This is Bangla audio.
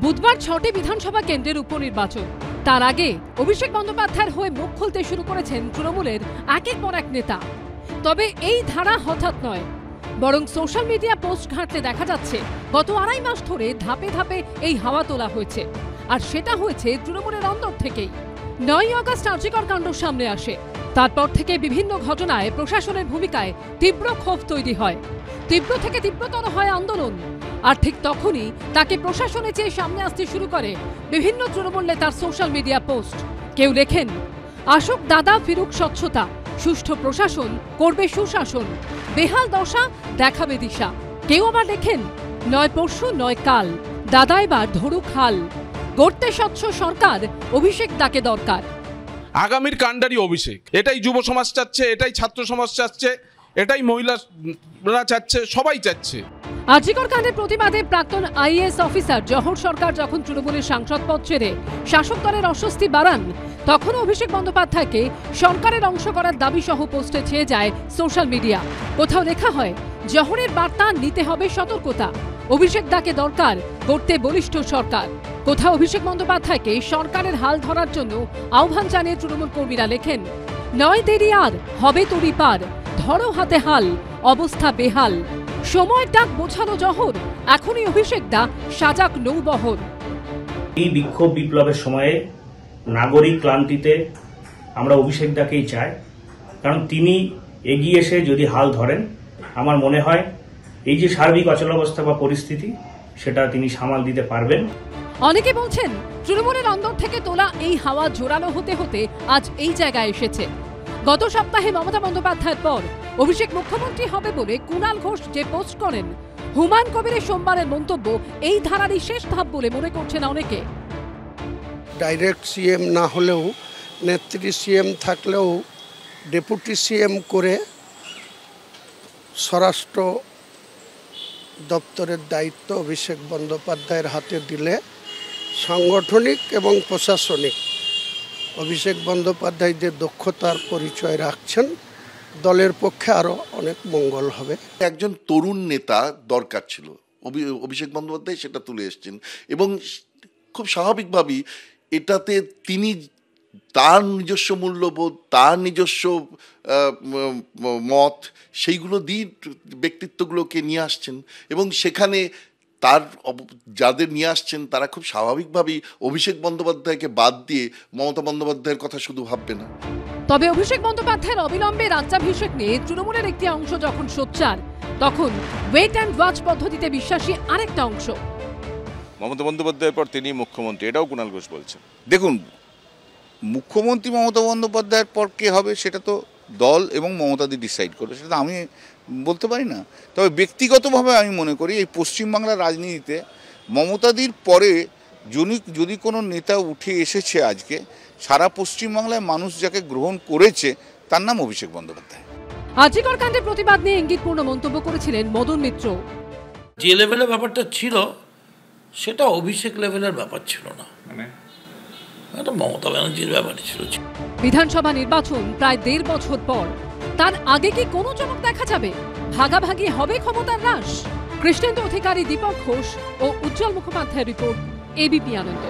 বুধবার ৬টি বিধানসভা কেন্দ্রের উপনির্বাচন। তার আগে অভিষেক বন্দ্যোপাধ্যায়ের হয়ে মুখ খুলতে শুরু করেছেন তৃণমূলের একের পর এক নেতা। তবে এই ধারা হঠাৎ নয়, বরং সোশ্যাল মিডিয়া পোস্ট ঘাঁটলে দেখা যাচ্ছে গত ২.৫ মাস ধরে ধাপে ধাপে এই হাওয়া তোলা হয়েছে। আর সেটা হয়েছে তৃণমূলের অন্দর থেকেই। ৯ই আগস্ট আরজিকর কাণ্ড সামনে আসে। তারপর থেকে বিভিন্ন ঘটনায় প্রশাসনের ভূমিকায় তীব্র ক্ষোভ তৈরি হয়। তীব্র থেকে তীব্রতর হয় আন্দোলন। আর ঠিক তখনই তাকে প্রশাসনে চেয়ে সামনে আসতে শুরু করে বিভিন্ন তৃণমূল নেতার সোশ্যাল মিডিয়া পোস্ট। কেউ লেখেন, আসুক দাদা ফিরুক স্বচ্ছতা, সুষ্ঠু প্রশাসন করবে সুশাসন, বেহাল দশা দেখাবে দিশা। কেউ আবার লেখেন, নয় পরশু নয় কাল, দাদা এবার ধরুক হাল, গড়তে স্বচ্ছ সরকার, অভিষেক ডাকে দরকার। আগামীর কাণ্ডারি অভিষেক, এটাই যুব সমাজ চাচ্ছে, এটাই ছাত্র সমাজ চাচ্ছে, এটাই মহিলারা চাচ্ছে, সবাই চাচ্ছে। আরজিকর কাণ্ডের প্রতিবাদে প্রাক্তন আইএএস অফিসার জহর সরকার যখন তৃণমূলের সাংসদ পদ ছেড়ে শাসক দলের অস্বস্তি বাড়ান, তখন অভিষেক বন্দ্যোপাধ্যায়কে সরকারের অংশ করার দাবি সহ পোস্টে ছেয়ে যায় সোশ্যাল মিডিয়া। কোথাও লেখা হয়, জহরের বার্তা নিতে হবে সতর্কতা, অভিষেক ডাকে দরকার, গড়তে বলিষ্ঠ সরকার। কোথাও অভিষেক বন্দ্যোপাধ্যায়কে সরকারের হাল ধরার জন্য আহ্বান জানিয়ে তৃণমূল কর্মীরা লেখেন, নয় দেরি আর, হবে তরি পার, ধরো হাতে হাল, অবস্থা বেহাল, সময় ডাক বোঝানো জহর, এখনই অভিষেক দা সাজাক নৌবহর। এই বিক্ষোভ বিপ্লবের সময়ে নাগরিক ক্লান্তিতে আমরা অভিষেক দাকেই চাই, কারণ তিনি এগিয়ে এসে যদি হাল ধরেন, আমার মনে হয় এই যে সার্বিক অচলাবস্থা বা পরিস্থিতি, সেটা তিনি সামাল দিতে পারবেন। অনেকে বলছেন, তৃণমূলের অন্দর থেকে তোলা এই হাওয়া জোরালো হতে হতে আজ এই জায়গায় এসেছে। গত সপ্তাহে মমতা বন্দ্যোপাধ্যায়ের পর অভিষেক মুখ্যমন্ত্রী হবে বলে কুণাল ঘোষ যে পোস্ট করেন, হুমায়ুন কবিরের সোমবারের মন্তব্য এই ধারারই শেষ ধাপ বলে মনে করছেন অনেকে। ডাইরেক্ট সিএম না হলেও, নেত্রী সিএম থাকলেও ডেপুটি সিএম করে স্বরাষ্ট্র দপ্তরের দায়িত্ব অভিষেক বন্দ্যোপাধ্যায়ের হাতে দিলে সাংগঠনিক এবং প্রশাসনিক অভিষেক বন্দ্যোপাধ্যায় যে দক্ষতার পরিচয় রাখছেন, দলের পক্ষে আরও অনেক মঙ্গল হবে। একজন তরুণ নেতা দরকার ছিল, অভিষেক বন্দ্যোপাধ্যায় সেটা তুলে এসছেন এবং খুব স্বাভাবিকভাবেই এটাতে তিনি তার নিজস্ব মূল্যবোধ, তার নিজস্ব মত, সেইগুলো দিয়ে ব্যক্তিত্বগুলোকে নিয়ে আসছেন এবং সেখানে তার যাদের নিয়ে আসছেন তারা খুব স্বাভাবিকভাবেই অভিষেক বন্দ্যোপাধ্যায়কে বাদ দিয়ে মমতা বন্দ্যোপাধ্যায়ের কথা শুধু ভাববে না। তবে অভিষেক বন্দ্যোপাধ্যায়ের অবিলম্বে রাজ্যাভিষেক নিয়ে তৃণমূলের একটি অংশ যখন সোচ্চার, তখন ওয়েট অ্যান্ড ওয়াচ পদ্ধতিতে বিশ্বাসী আরেকটা অংশ। মমতা বন্দ্যোপাধ্যায়ের পর তিনি মুখ্যমন্ত্রী, এটাও কুণাল ঘোষ বলছেন। দেখুন, মুখ্যমন্ত্রী মমতা বন্দ্যোপাধ্যায়ের পর কে হবে সেটা তো দল এবং মমতাদি ডিসাইড করবে, সেটা তো আমি বলতে পারি না। তবে ব্যক্তিগতভাবে আমি মনে করি এই পশ্চিমবাংলার রাজনীতিতে মমতাদির পরে যদি কোনো নেতা উঠে এসেছে আজকে, সারা পশ্চিমবাংলায় মানুষ যাকে গ্রহণ করেছে তার নাম অভিষেক বন্দ্যোপাধ্যায়। আরজিকর কাণ্ডের প্রতিবাদ নিয়ে ইঙ্গিতপূর্ণ মন্তব্য করেছিলেন মদন মিত্র। যে লেভেলের ব্যাপারটা ছিল সেটা অভিষেক লেভেলের ব্যাপার ছিল না, এটা মমতা ব্যানার্জির ব্যাপারই ছিল। বিধানসভা নির্বাচন প্রায় ১.৫ বছর পর, তার আগে কি কোনো চমক দেখা যাবে? ভাগাভাগি হবে ক্ষমতার হ্রাস? কৃষ্ণেন্দু অধিকারী, দীপক ঘোষ ও উজ্জ্বল মুখোপাধ্যায়ের রিপোর্ট, এবিপি আনন্দ।